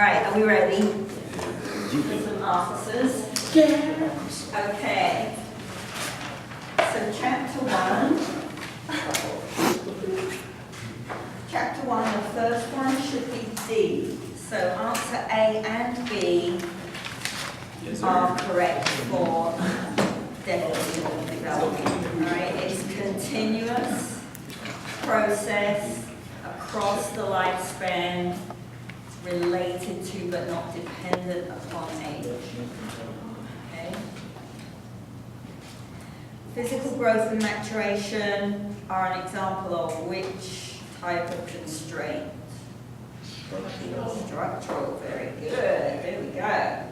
right, are we ready? For some officers? Yeah. Okay. So chapter 1. Chapter 1, the first one should be D. So answer A and B are correct for development. Alright, it's continuous process across the lifespan, related to but not dependent upon age. Okay. Physical growth and maturation are an example of which type of constraint? Structural, very good. There we go.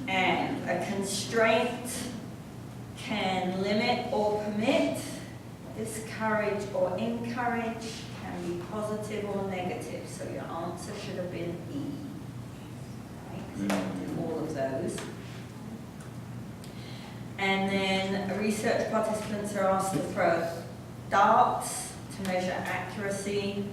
And a constraint can limit or permit, discourage or encourage, can be positive or negative. So your answer should have been E. Right? So do all of those. And then research participants are asked to throw darts to measure accuracy,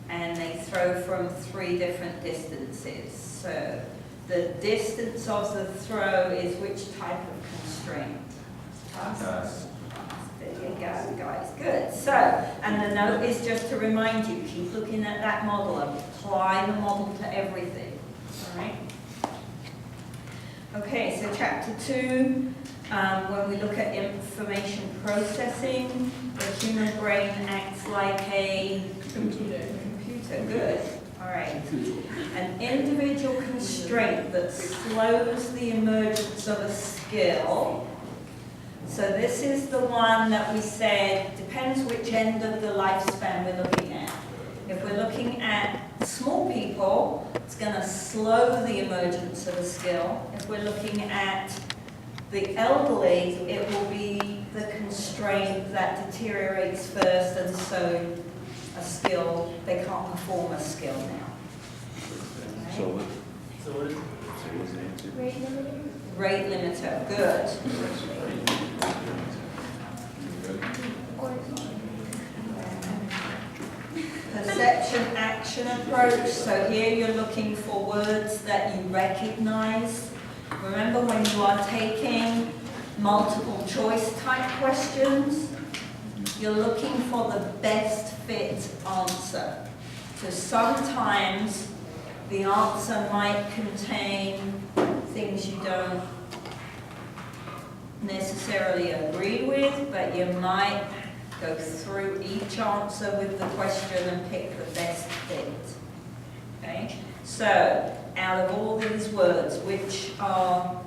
and they throw from 3 different distances. So the distance of the throw is which type of constraint? There you go, guys. Good. So, and the note is just to remind you, keep looking at that model, apply the model to everything. All right? Okay, so chapter 2, when we look at information processing, the human brain acts like a computer. Good. All right. An individual constraint that slows the emergence of a skill. So this is the one that we said depends which end of the lifespan we're looking at. If we're looking at small people, it's going to slow the emergence of a skill. If we're looking at the elderly, it will be the constraint that deteriorates first, and so a skill, they can't perform a skill now. Okay. So what is the answer? Rate limiter? Rate limiter, good. Perception action approach. So here you're looking for words that you recognize. Remember when you are taking multiple choice type questions, you're looking for the best fit answer. So sometimes the answer might contain things you don't necessarily agree with, but you might go through each answer with the question and pick the best fit. Okay? So, out of all these words, which are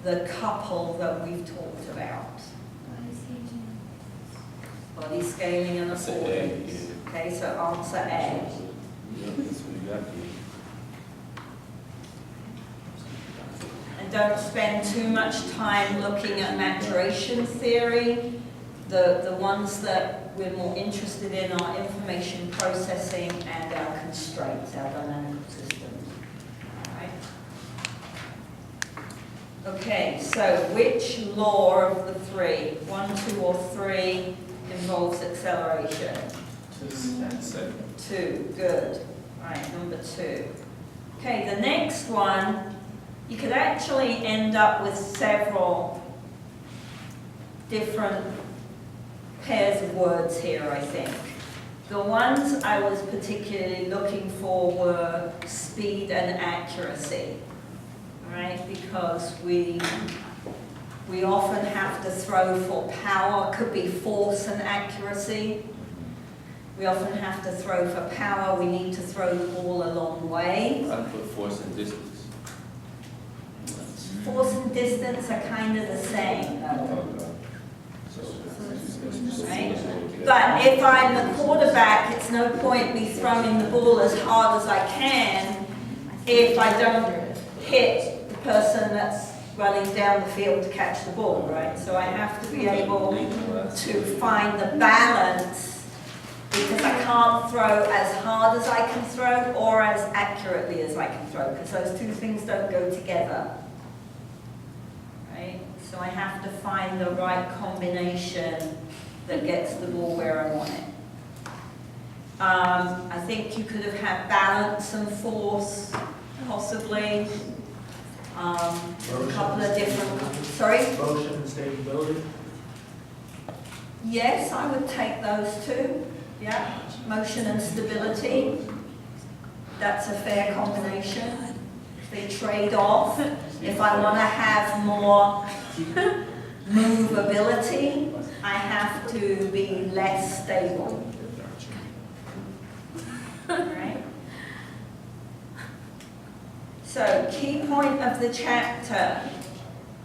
the couple that we've talked about? Body scaling and affordance. Okay, so answer A. Yeah, that's what you got here. And don't spend too much time looking at maturation theory. The ones that we're more interested in are information processing and our constraints, our dynamical systems. All right. Okay, so which law of the 3, 1, 2, or 3, involves acceleration? 2, good. Right, number 2. Okay, the next one, you could actually end up with several different pairs of words here, I think. The ones I was particularly looking for were speed and accuracy, right? Because we often have to throw for power, could be force and accuracy. We often have to throw for power, we need to throw the ball a long way. I put force and distance. Force and distance are kind of the same, though. Right? But if I'm the quarterback, it's no point me throwing the ball as hard as I can if I don't hit the person that's running down the field to catch the ball, right? So I have to be able to find the balance, because I can't throw as hard as I can throw or as accurately as I can throw, because those two things don't go together. Right? So I have to find the right combination that gets the ball where I want it. I think you could have had balance and force possibly. A couple of different, sorry? Motion and stability. Yes, I would take those two. Yeah, motion and stability. That's a fair combination. They trade off. If I want to have more movability, I have to be less stable. Right? So, key point of the chapter,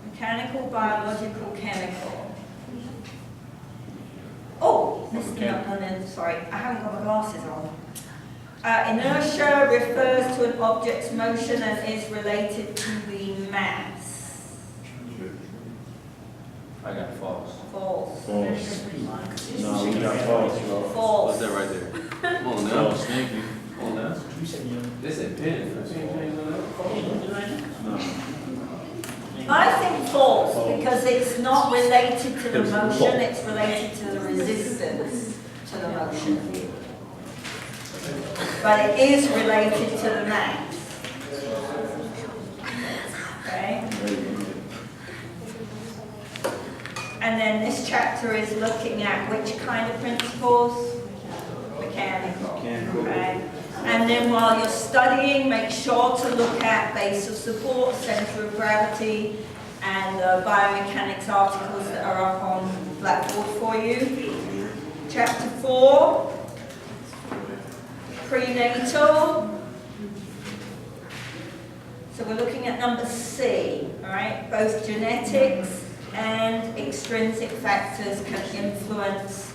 mechanical, biological, chemical. Oh, missed the and then, sorry, I haven't got my glasses on. Inertia refers to an object's motion and is related to the mass. I got false. False. False. No, we got false, bro. False. What's that right there? Come on now. False, thank you. Come on now. You said yeah. This ain't pen. No. I think false because it's not related to the motion, it's related to the resistance to the motion. But it is related to the mass. Okay? And then this chapter is looking at which kind of principles? Mechanical. Okay? And then while you're studying, make sure to look at base of support, center of gravity, and biomechanics articles that are up on Blackboard for you. Chapter 4, prenatal. So we're looking at number C, all right? Both genetics and extrinsic factors can influence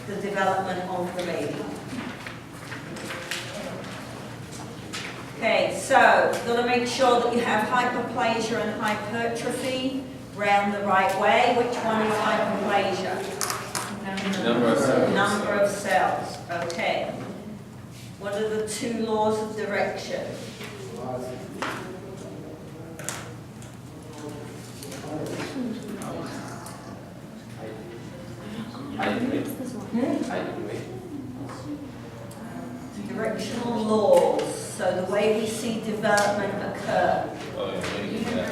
the development of the baby. Okay, so you've got to make sure that you have hyperplasia and hypertrophy round the right way. Which one is hyperplasia? Number of cells. Number of cells. Okay. What are the two laws of direction? Directional laws. So the way we see development occur. Oh, yeah, what do you get?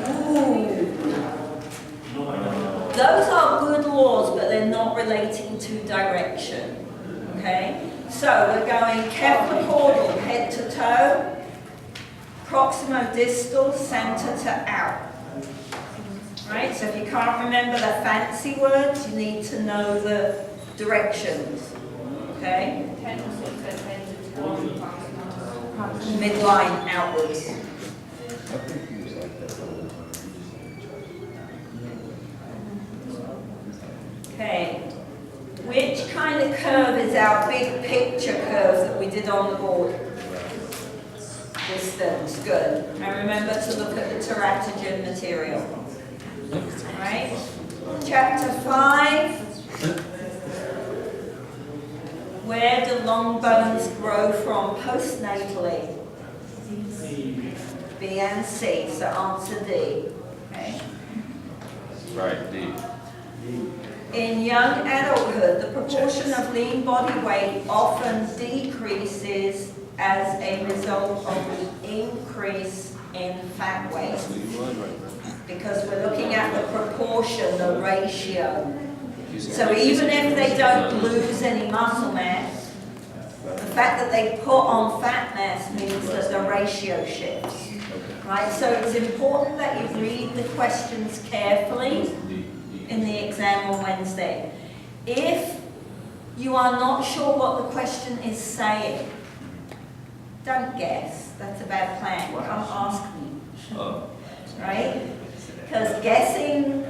Ooh. Those are good laws, but they're not relating to direction. Okay? So we're going Kepler-Caudal, head to toe, proximo-distal, center to out. Right? So if you can't remember the fancy words, you need to know the directions. Okay? Midline outwards. Okay. Which kind of curve is our big picture curve that we did on the board? Distance, good. And remember to look at the teratogen material. Right? Chapter 5. Where do long bones grow from postnatally? B and C, so answer D. Okay. Right, D. In young adulthood, the proportion of lean body weight often decreases as a result of the increase in fat weight. Because we're looking at the proportion, the ratio. So even if they don't lose any muscle mass, the fact that they put on fat mass means that the ratio shifts. Right? So it's important that you read the questions carefully in the exam on Wednesday. If you are not sure what the question is saying, don't guess. That's a bad plan. Come ask me. Right? Because guessing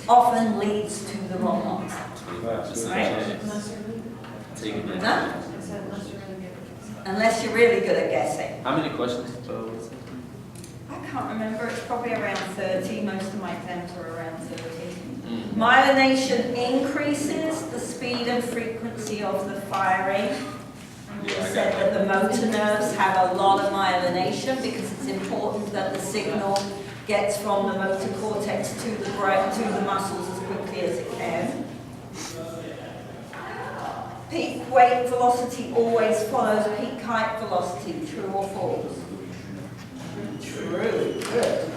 often leads to the wrong answer. Right? No? Unless you're really good at guessing. How many questions? I can't remember. It's probably around 30. Most of my exams are around 30. Myelination increases the speed and frequency of the firing. We said that the motor nerves have a lot of myelination because it's important that the signal gets from the motor cortex to the brain, to the muscles as quickly as it can. peak weight velocity always follows peak height velocity, true or false? True, good.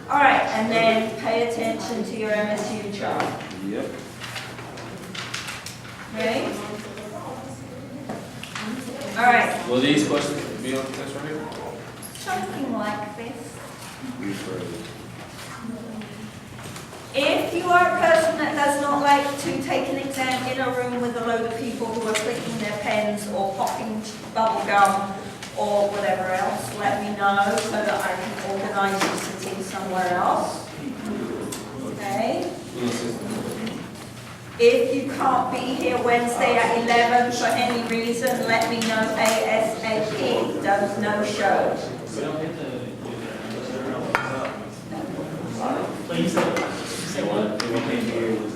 All right, and then pay attention to your MSU chart. Yep. Ready? All right, Will these questions be on the test right here? something like this. Rephrase. If you are a person that does not like to take an exam in a room with a load of people who are clicking their pens or popping bubble gum or whatever else, let me know so that I can organize you sitting somewhere else. Okay? If you can't be here Wednesday at 11 for any reason, let me know ASAP. Does no show. But you said what? They won't be here with